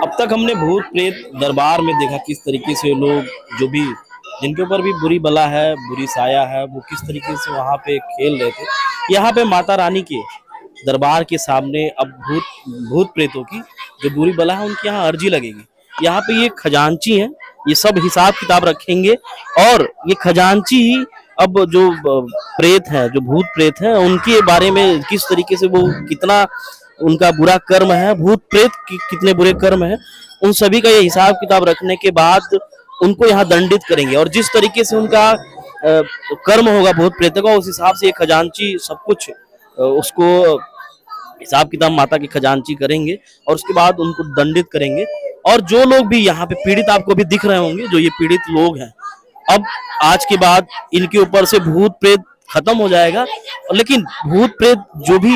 अब तक हमने भूत प्रेत दरबार में देखा किस तरीके से लोग जो भी जिनके ऊपर भी बुरी बला है, बुरी साया है, वो किस तरीके से वहां पे खेल रहे थे। यहाँ पे माता रानी के दरबार के सामने अब भूत प्रेतों की जो बुरी बला है उनकी यहाँ अर्जी लगेगी। यहाँ पे ये खजांची हैं, ये सब हिसाब किताब रखेंगे और ये खजांची ही अब जो प्रेत है, जो भूत प्रेत है, उनके बारे में किस तरीके से वो कितना उनका बुरा कर्म है, भूत प्रेत कितने बुरे कर्म है, उन सभी का ये हिसाब किताब रखने के बाद उनको यहाँ दंडित करेंगे। और जिस तरीके से उनका कर्म होगा भूत प्रेत का, उस हिसाब से ये खजांची सब कुछ उसको हिसाब किताब माता की खजांची करेंगे और उसके बाद उनको दंडित करेंगे। और जो लोग भी यहाँ पे पीड़ित आपको भी दिख रहे होंगे, जो ये पीड़ित लोग हैं, अब आज के बाद इनके ऊपर से भूत प्रेत खत्म हो जाएगा। लेकिन भूत प्रेत जो भी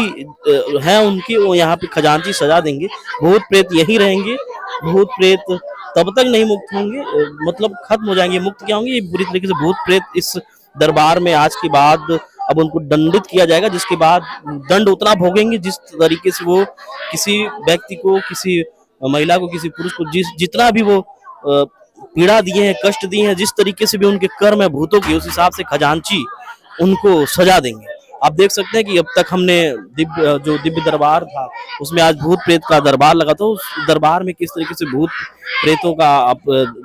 हैं उनकी वो यहाँ पे खजांची सजा देंगे। भूत प्रेत यहीं रहेंगे, भूत प्रेत तब तक नहीं मुक्त होंगे, मतलब खत्म हो जाएंगे। मुक्त क्या होंगे? ये बुरी तरीके से भूत प्रेत इस दरबार में आज के बाद अब उनको दंडित किया जाएगा, जिसके बाद दंड उतना भोगेंगे जिस तरीके से वो किसी व्यक्ति को, किसी महिला को, किसी पुरुष को जितना भी वो पीड़ा दिए हैं, कष्ट दिए हैं, जिस तरीके से भी उनके कर्म है भूतों की, उस हिसाब से खजांची उनको सजा देंगे। आप देख सकते हैं कि अब तक हमने दिव्य दरबार था उसमें आज भूत प्रेत का दरबार लगा था। उस दरबार में किस तरीके से भूत प्रेतों का आप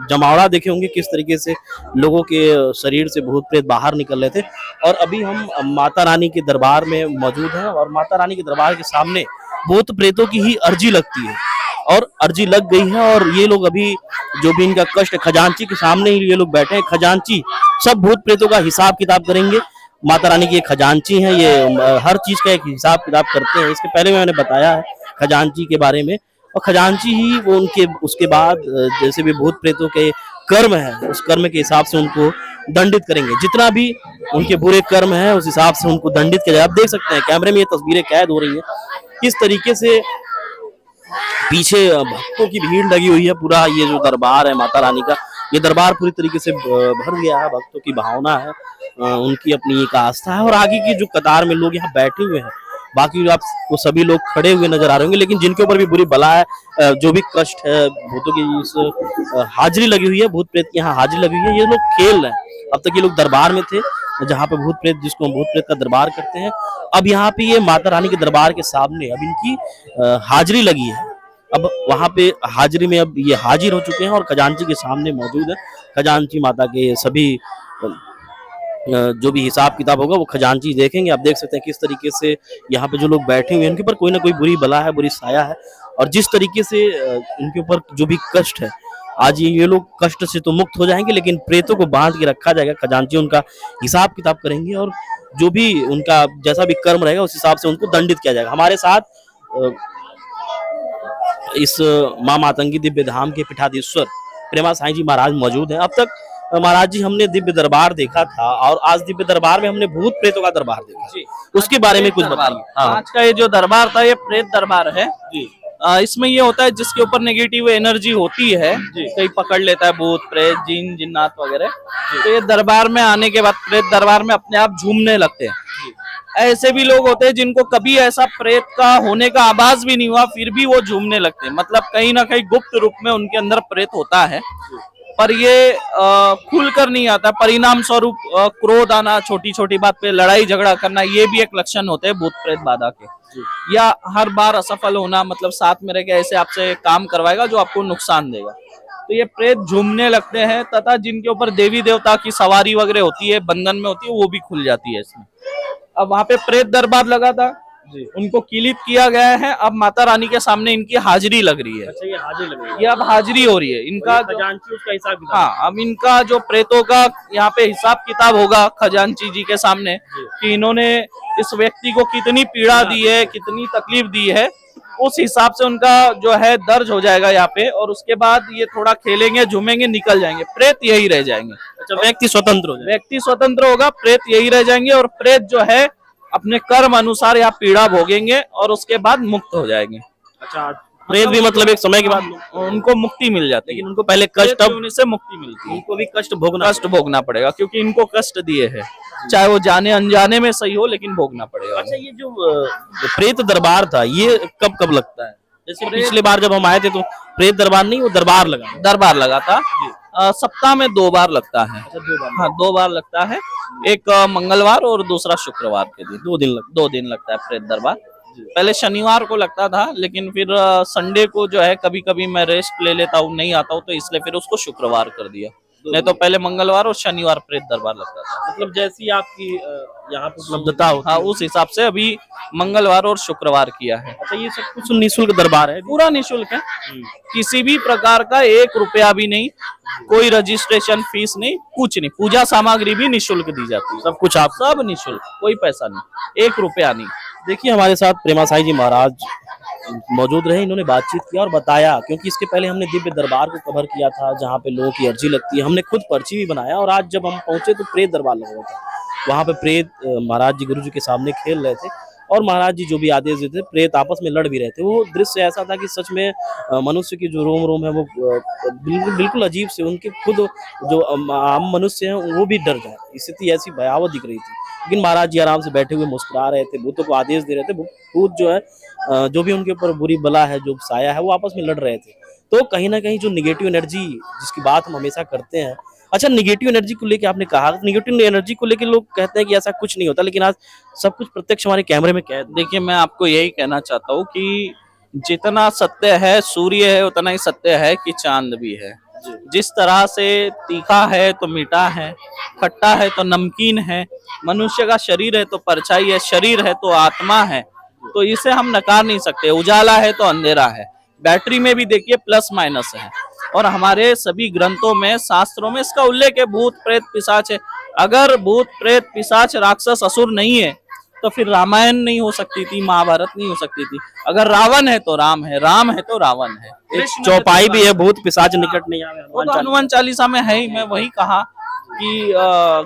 जमावड़ा देखे होंगे, किस तरीके से लोगों के शरीर से भूत प्रेत बाहर निकल रहे थे। और अभी हम माता रानी के दरबार में मौजूद हैं और माता रानी के दरबार के सामने भूत प्रेतों की ही अर्जी लगती है और अर्जी लग गई है। और ये लोग अभी जो भी इनका कष्ट, खजांची के सामने ही ये लोग बैठे हैं। खजांची सब भूत प्रेतों का हिसाब किताब करेंगे। माता रानी की एक खजांची है, ये हर चीज का एक हिसाब किताब करते हैं। इसके पहले मैंने बताया है खजांची के बारे में। और खजांची ही वो उनके उसके बाद जैसे भी भूत प्रेतों के कर्म है, उस कर्म के हिसाब से उनको दंडित करेंगे। जितना भी उनके बुरे कर्म है उस हिसाब से उनको दंडित किया जाए। आप देख सकते हैं कैमरे में ये तस्वीरें कैद हो रही है, किस तरीके से पीछे भक्तों की भीड़ लगी हुई है। पूरा ये जो दरबार है माता रानी का, ये दरबार पूरी तरीके से भर गया है। भक्तों की भावना है, उनकी अपनी एक आस्था है। और आगे की जो कतार में लोग यहाँ बैठे हुए हैं, बाकी आपको सभी लोग खड़े हुए नजर आ रहे होंगे। लेकिन जिनके ऊपर भी बुरी बला है, जो भी कष्ट है, भूतों की इस हाजिरी लगी हुई है, भूत प्रेत की यहाँ हाजिरी लगी हुई है, ये लोग खेल रहे हैं। अब तक ये लोग दरबार में थे जहाँ पे भूत प्रेत, जिसको हम भूत प्रेत का दरबार करते हैं। अब यहाँ पे ये माता रानी के दरबार के सामने अब इनकी हाजिरी लगी है। अब वहां पे हाजिरी में अब ये हाजिर हो चुके हैं और खजांची के सामने मौजूद है। खजांची माता के सभी जो भी हिसाब किताब होगा वो खजांची देखेंगे। आप देख सकते हैं किस तरीके से यहाँ पे जो लोग बैठे हुए हैं उनके ऊपर कोई ना कोई बुरी बला है, बुरी साया है। और जिस तरीके से इनके ऊपर जो भी कष्ट है, आज ये लोग कष्ट से तो मुक्त हो जाएंगे, लेकिन प्रेतों को बांध के रखा जाएगा। खजांची उनका हिसाब किताब करेंगे और जो भी उनका जैसा भी कर्म रहेगा उस हिसाब से उनको दंडित किया जाएगा। हमारे साथ इस मां मातंगी दिव्य धाम के पीठाधीश्वर प्रेमा साईं जी महाराज मौजूद हैं। अब तक महाराज जी हमने दिव्य दरबार देखा था और आज दिव्य दरबार में हमने भूत प्रेतों का दरबार देखा जी। उसके बारे में कुछ बताइए। आज का ये जो दरबार था ये प्रेत दरबार है जी। इसमें ये होता है जिसके ऊपर नेगेटिव एनर्जी होती है, कहीं पकड़ लेता है भूत प्रेत, जिन जिन्नात वगैरह, तो ये दरबार में आने के बाद प्रेत दरबार में अपने आप झूमने लगते हैं। ऐसे भी लोग होते हैं जिनको कभी ऐसा प्रेत का होने का आभास भी नहीं हुआ, फिर भी वो झूमने लगते हैं। मतलब कहीं ना कहीं गुप्त रूप में उनके अंदर प्रेत होता है, पर ये खुलकर नहीं आता। परिणाम स्वरूप क्रोध आना, छोटी छोटी बात पे लड़ाई झगड़ा करना, ये भी एक लक्षण होते हैं भूत प्रेत बाधा के। या हर बार असफल होना, मतलब साथ में रह के ऐसे आपसे काम करवाएगा जो आपको नुकसान देगा। तो ये प्रेत झूमने लगते हैं। तथा जिनके ऊपर देवी देवता की सवारी वगैरह होती है, बंधन में होती है, वो भी खुल जाती है इसमें। अब वहां पे प्रेत दरबार लगा था जी, उनको किलित किया गया है। अब माता रानी के सामने इनकी हाजिरी लग रही है। अच्छा, ये हाजिरी लग रही है, ये अब हाजिरी हो रही है इनका खजांची उसका हिसाब किताब। हाँ, अब इनका जो प्रेतों का यहाँ पे हिसाब किताब होगा खजांची जी के सामने कि इन्होंने इस व्यक्ति को कितनी पीड़ा दी है, कितनी तकलीफ दी है, उस हिसाब से उनका जो है दर्ज हो जाएगा यहाँ पे। और उसके बाद ये थोड़ा खेलेंगे, झूमेंगे, निकल जाएंगे, प्रेत यही रह जाएंगे। अच्छा, व्यक्ति स्वतंत्र हो जाएगा, व्यक्ति स्वतंत्र होगा, प्रेत यही रह जाएंगे। और प्रेत जो है अपने कर्म अनुसार यहाँ पीड़ा भोगेंगे और उसके बाद मुक्त हो जाएंगे। अच्छा, प्रेत भी मतलब एक समय के बाद उनको मुक्ति मिल जाती है, लेकिन उनको पहले कष्ट, होने से मुक्ति मिलती है। उनको भी कष्ट भोगना पड़ेगा क्योंकि इनको कष्ट दिए हैं, चाहे वो जाने अनजाने में सही हो, लेकिन भोगना पड़ेगा। अच्छा, ये जो प्रेत दरबार था ये कब कब लगता है? जैसे पिछले बार जब हम आए थे तो प्रेत दरबार नहीं, वो दरबार लगा था। सप्ताह में 2 बार लगता है। अच्छा, 2 बार। हाँ, 2 बार लगता है, एक मंगलवार और दूसरा शुक्रवार के दिन। 2 दिन लगता है प्रेत दरबार। पहले शनिवार को लगता था, लेकिन फिर संडे को जो है कभी कभी मैं रेस्ट ले लेता हूँ, नहीं आता हूँ, तो इसलिए फिर उसको शुक्रवार कर दिया। नहीं तो पहले मंगलवार और शनिवार प्रेत दरबार लगता था। मतलब जैसी आपकी यहाँ पे उपलब्धता होती हाँ, है। उस हिसाब से अभी मंगलवार और शुक्रवार किया है। अच्छा, ये सब कुछ निःशुल्क दरबार है? पूरा निःशुल्क है, किसी भी प्रकार का 1 रुपया भी नहीं, कोई रजिस्ट्रेशन फीस नहीं, कुछ नहीं। पूजा सामग्री भी निःशुल्क दी जाती है, सब कुछ आप? सब निःशुल्क, कोई पैसा नहीं, 1 रुपया नहीं। देखिए, हमारे साथ प्रेमा साई जी महाराज मौजूद रहे, इन्होंने बातचीत किया और बताया, क्योंकि इसके पहले हमने दिव्य दरबार को कवर किया था जहाँ पे लोगों की अर्जी लगती है, हमने खुद पर्ची भी बनाया, और आज जब हम पहुंचे तो प्रेत दरबार लगा हुआ था। वहाँ पे प्रेत महाराज जी गुरु जी के सामने खेल रहे थे, और महाराज जी जो भी आदेश देते प्रेत आपस में लड़ भी रहे थे। वो दृश्य ऐसा था कि सच में मनुष्य की जो रोम रोम है वो बिल्कुल अजीब से, उनके खुद जो आम मनुष्य हैं वो भी डर जाए, स्थिति ऐसी भयावह दिख रही थी। लेकिन महाराज जी आराम से बैठे हुए मुस्कुरा रहे थे, भूतों को आदेश दे रहे थे, भूत जो है जो भी उनके ऊपर बुरी बला है, जो साया है, वो आपस में लड़ रहे थे। तो कहीं ना कहीं जो निगेटिव एनर्जी जिसकी बात हम हमेशा करते हैं, अच्छा, निगेटिव एनर्जी को लेके आपने कहा, निगेटिव एनर्जी को लेके लोग कहते हैं कि ऐसा कुछ नहीं होता, लेकिन आज सब कुछ प्रत्यक्ष हमारे कैमरे में कैद। देखिए, मैं आपको यही कहना चाहता हूँ कि जितना सत्य है सूर्य है, उतना ही सत्य है कि चांद भी है। जिस तरह से तीखा है तो मीठा है, खट्टा है तो नमकीन है, मनुष्य का शरीर है तो परछाई है, शरीर है तो आत्मा है, तो इसे हम नकार नहीं सकते। उजाला है तो अंधेरा है, बैटरी में भी देखिए प्लस माइनस है, और हमारे सभी ग्रंथों में, शास्त्रों में इसका उल्लेख है, भूत प्रेत पिशाच है। अगर भूत प्रेत पिशाच राक्षस असुर नहीं है तो फिर रामायण नहीं हो सकती थी, महाभारत नहीं हो सकती थी। अगर रावण है तो राम है, राम है तो रावण है। एक चौपाई भी है, भूत पिशाच निकट नहीं आवे, वो तो हनुमान चालीसा में है ही। मैं वही कहा कि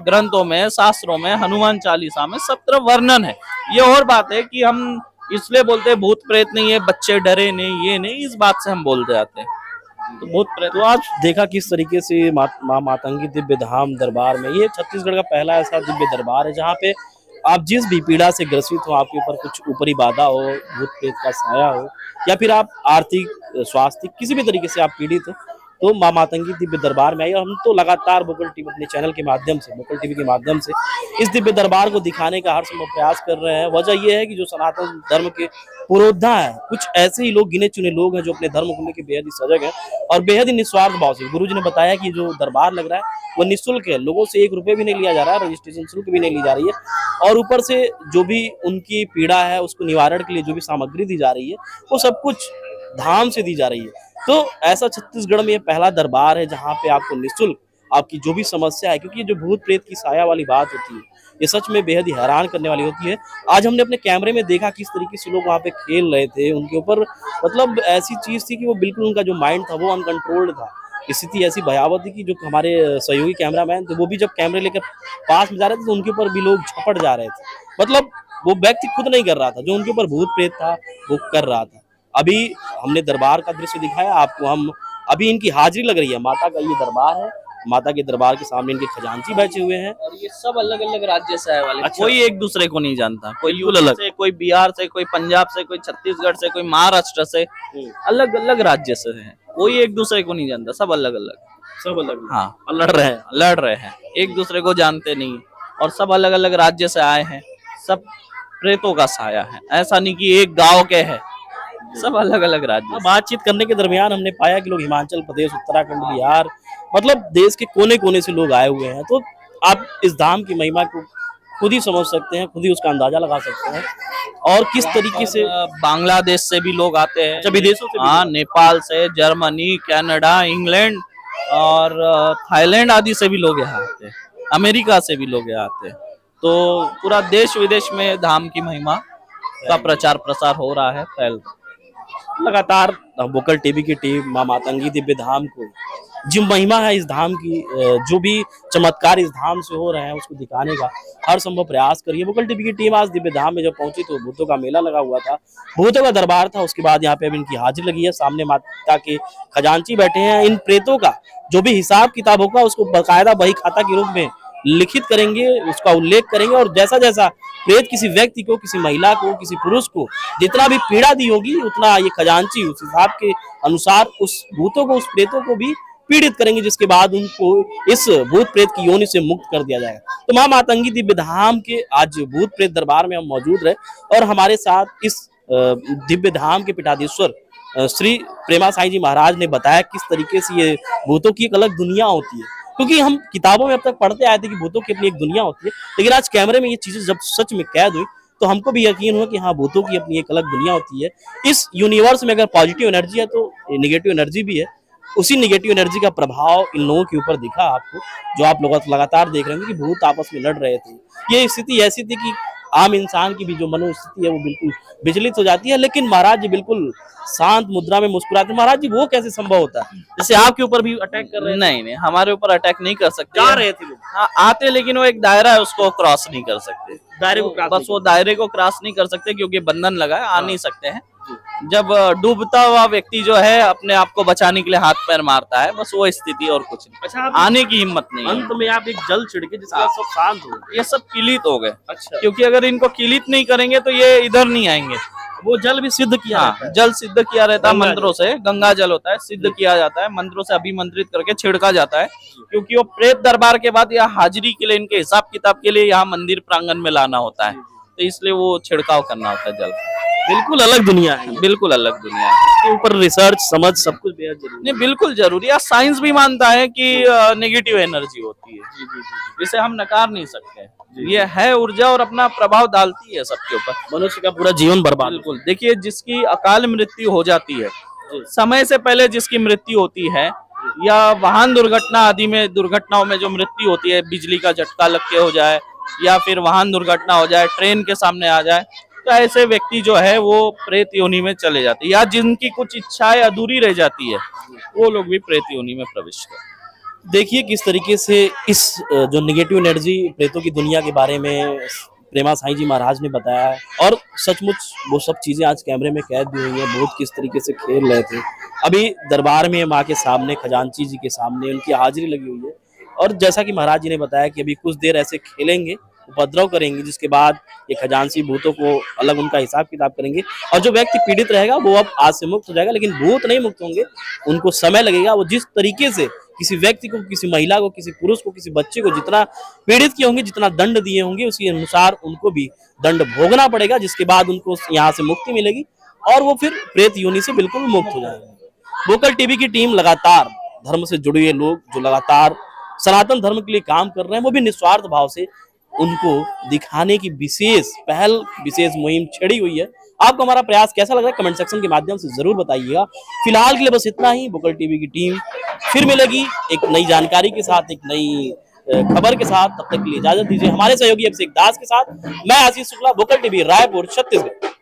ग्रंथों में, शास्त्रों में, हनुमान चालीसा में सब तरफ वर्णन है। ये और बात है कि हम इसलिए बोलते हैं भूत प्रेत नहीं है, बच्चे डरे नहीं, ये नहीं, इस बात से हम बोलते जाते हैं। तो भूत प्रेत, तो आज देखा किस तरीके से माँ मातंगी दिव्य धाम दरबार में, ये छत्तीसगढ़ का पहला ऐसा दिव्य दरबार है जहाँ पे आप जिस भी पीड़ा से ग्रसित हो, आपके ऊपर कुछ ऊपरी बाधा हो, भूत प्रेत का साया हो, या फिर आप आर्थिक, स्वास्थ्य, किसी भी तरीके से आप पीड़ित हो, तो माँ मातंगी दिव्य दरबार में आई। और हम तो लगातार वोकल टीवी अपने चैनल के माध्यम से, वोकल टीवी के माध्यम से इस दिव्य दरबार को दिखाने का हर संभव प्रयास कर रहे हैं। वजह यह है कि जो सनातन धर्म के पुरोधा है, कुछ ऐसे ही लोग, गिने चुने लोग हैं जो अपने धर्म को लेकर बेहद ही सजग है और बेहद ही निस्वार्थ भाव से। गुरु जी ने बताया कि जो दरबार लग रहा है वो निःशुल्क है, लोगों से 1 रुपये भी नहीं लिया जा रहा है, रजिस्ट्रेशन शुल्क भी नहीं ली जा रही है, और ऊपर से जो भी उनकी पीड़ा है उसको निवारण के लिए जो भी सामग्री दी जा रही है वो सब कुछ धाम से दी जा रही है। तो ऐसा छत्तीसगढ़ में ये पहला दरबार है जहाँ पे आपको निःशुल्क आपकी जो भी समस्या है, क्योंकि ये जो भूत प्रेत की साया वाली बात होती है ये सच में बेहद ही हैरान करने वाली होती है। आज हमने अपने कैमरे में देखा किस तरीके से लोग वहाँ पे खेल रहे थे, उनके ऊपर मतलब ऐसी चीज थी कि वो बिल्कुल, उनका जो माइंड था वो अनकंट्रोल्ड था। स्थिति ऐसी भयावह थी कि जो हमारे सहयोगी कैमरामैन थे वो भी जब कैमरे लेकर पास में जा रहे थे तो उनके ऊपर भी लोग झपट जा रहे थे। मतलब वो व्यक्ति खुद नहीं कर रहा था, जो उनके ऊपर भूत प्रेत था वो कर रहा था। अभी हमने दरबार का दृश्य दिखाया आपको, हम अभी इनकी हाजिरी लग रही है, माता का ये दरबार है, माता के दरबार के सामने इनके खजांची बैठे हुए हैं, और ये सब अलग अलग राज्य से आए वाले। अच्छा। कोई एक दूसरे को नहीं जानता, कोई यूपी से, कोई बिहार से, कोई पंजाब से, कोई छत्तीसगढ़ से, कोई महाराष्ट्र से, अलग अलग राज्य से है। कोई एक दूसरे को नहीं जानता, सब अलग अलग। हाँ, लड़ रहे हैं, एक दूसरे को जानते नहीं, और सब अलग अलग राज्य से आए हैं। सब प्रेतों का साया है, ऐसा नहीं कि एक गांव के है, सब अलग अलग राज्य। बातचीत करने के दरमियान हमने पाया कि लोग हिमाचल प्रदेश, उत्तराखंड, बिहार, मतलब देश के कोने कोने से लोग आए हुए हैं। तो आप इस धाम की महिमा को खुद ही समझ सकते हैं, खुद ही उसका अंदाजा लगा सकते हैं, और किस तरीके से बांग्लादेश से भी लोग आते हैं, अच्छा, विदेशों से, हाँ, नेपाल से, जर्मनी, कनाडा, इंग्लैंड और थाईलैंड आदि से भी लोग यहाँ आते हैं, अमेरिका से भी लोग यहाँ आते हैं। तो पूरा देश विदेश में धाम की महिमा का प्रचार प्रसार हो रहा है, फैल लगातार वोकल टीवी की टीम माँ मातंगी दिव्य धाम को, जो महिमा है इस धाम की, जो भी चमत्कार इस धाम से हो रहे हैं उसको दिखाने का हर संभव प्रयास करिए। वोकल टीवी की टीम आज दिव्य धाम में जब पहुंची तो भूतों का मेला लगा हुआ था, भूतों का दरबार था। उसके बाद यहाँ पे अब इनकी हाजिरी लगी है, सामने माता के खजांची बैठे हैं। इन प्रेतों का जो भी हिसाब किताब होगा उसको बाकायदा बही खाता के रूप में लिखित करेंगे, उसका उल्लेख करेंगे, और जैसा जैसा प्रेत किसी व्यक्ति को, किसी महिला को, किसी पुरुष को जितना भी पीड़ा दी होगी, उतना ये खजांची उस हिसाब के अनुसार उस भूतों को, उस प्रेतों को भी पीड़ित करेंगे, जिसके बाद उनको इस भूत प्रेत की योनि से मुक्त कर दिया जाएगा। तो मां मातंगी दिव्य धाम के आज भूत प्रेत दरबार में हम मौजूद रहे, और हमारे साथ इस दिव्य धाम के पीठाधीश्वर श्री प्रेमा साईं जी महाराज ने बताया किस तरीके से ये भूतों की एक अलग दुनिया होती है। क्योंकि हम किताबों में अब तक पढ़ते आए थे कि भूतों की अपनी एक दुनिया होती है, लेकिन आज कैमरे में ये चीजें जब सच में कैद हुई तो हमको भी यकीन हुआ कि हाँ, भूतों की अपनी एक अलग दुनिया होती है। इस यूनिवर्स में अगर पॉजिटिव एनर्जी है तो निगेटिव एनर्जी भी है। उसी निगेटिव एनर्जी का प्रभाव इन लोगों के ऊपर दिखा आपको, जो आप लोग लगातार देख रहे हैं कि भूत आपस में लड़ रहे थे। ये स्थिति ऐसी थी कि आम इंसान की भी जो मनोस्थिति है वो बिल्कुल विचलित हो जाती है, लेकिन महाराज जी बिल्कुल शांत मुद्रा में मुस्कुराते। महाराज जी, वो कैसे संभव होता है? जैसे आपके ऊपर भी अटैक कर रहे हैं? नहीं, हमारे ऊपर अटैक नहीं कर सकते। जा रहे थे लोग? हाँ, आते, लेकिन वो एक दायरा है, उसको क्रॉस नहीं कर सकते। दायरे को क्रॉस, बस वो दायरे को क्रॉस नहीं कर सकते क्योंकि बंधन लगा है, आ नहीं सकते हैं। जब डूबता हुआ व्यक्ति जो है अपने आप को बचाने के लिए हाथ पैर मारता है, बस वो स्थिति, और कुछ नहीं। अच्छा, आने की हिम्मत नहीं है। अंत में आप एक जल छिड़के जिसके बाद सब शांत हो गए। ये सब किलित हो गए। अच्छा, क्योंकि अगर इनको किलित नहीं करेंगे तो ये इधर नहीं आएंगे। वो जल भी सिद्ध किया रहता है? जल सिद्ध किया रहता है गंगा मंत्रों से। गंगा जल होता है, सिद्ध किया जाता है, मंत्रों से अभिमंत्रित करके छिड़का जाता है। क्योंकि वो प्रेत दरबार के बाद यहाँ हाजिरी के लिए, इनके हिसाब किताब के लिए यहाँ मंदिर प्रांगण में लाना होता है, तो इसलिए वो छिड़काव करना होता है जल। बिल्कुल अलग दुनिया है, बिल्कुल अलग दुनिया है। इसके ऊपर रिसर्च, समझ, सब कुछ बेहद जरूरी है। नहीं, बिल्कुल जरूरी है। साइंस भी मानता है कि नेगेटिव एनर्जी होती है, जिसे हम नकार नहीं सकते। ये है ऊर्जा और अपना प्रभाव डालती है सबके ऊपर। मनुष्य का पूरा जीवन बर्बाद। बिल्कुल। देखिए, जिसकी अकाल मृत्यु हो जाती है, समय से पहले जिसकी मृत्यु होती है, या वाहन दुर्घटना आदि में, दुर्घटनाओं में जो मृत्यु होती है, बिजली का झटका लग के हो जाए, या फिर वाहन दुर्घटना हो जाए, ट्रेन के सामने आ जाए, तो ऐसे व्यक्ति जो है वो प्रेत योनि में चले जाते हैं। या जिनकी कुछ इच्छाएं अधूरी रह जाती है, वो लोग भी प्रेत योनि में प्रवेश करते हैं। देखिए किस तरीके से इस जो नेगेटिव एनर्जी, प्रेतों की दुनिया के बारे में प्रेमा साईं जी महाराज ने बताया, और सचमुच वो सब चीजें आज कैमरे में कैद भी हुई हैं। बहुत किस तरीके से खेल रहे थे। अभी दरबार में माँ के सामने, खजांची जी के सामने उनकी हाजिरी लगी हुई है, और जैसा कि महाराज जी ने बताया कि अभी कुछ देर ऐसे खेलेंगे, उपद्रव करेंगे, जिसके बाद ये खजांची भूतों को अलग उनका हिसाब किताब करेंगे, और जो व्यक्ति पीड़ित रहेगा वो अब आज से मुक्त हो जाएगा। लेकिन भूत नहीं मुक्त होंगे, उनको समय लगेगा। वो जिस तरीके से किसी व्यक्ति को, किसी महिला को, किसी पुरुष को, किसी बच्चे को जितना पीड़ित किए होंगे, जितना दंड दिए होंगे, उसी अनुसार उनको भी दंड भोगना पड़ेगा, जिसके बाद उनको यहाँ से मुक्ति मिलेगी और वो फिर प्रेत योनि से बिल्कुल मुक्त हो जाएंगे। वोकल टीवी की टीम लगातार धर्म से जुड़े हुए लोग जो लगातार सनातन धर्म के लिए काम कर रहे हैं, वो भी निस्वार्थ भाव से उनको दिखाने की विशेष पहल, विशेष मुहिम छेड़ी हुई है। आपको हमारा प्रयास कैसा लग रहा है कमेंट सेक्शन के माध्यम से जरूर बताइएगा। फिलहाल के लिए बस इतना ही। वोकल टीवी की टीम फिर मिलेगी एक नई जानकारी के साथ, एक नई खबर के साथ। तब तक के लिए इजाजत दीजिए हमारे सहयोगी अभिषेक दास के साथ। मैं आशीष शुक्ला, वोकल टीवी, रायपुर, छत्तीसगढ़।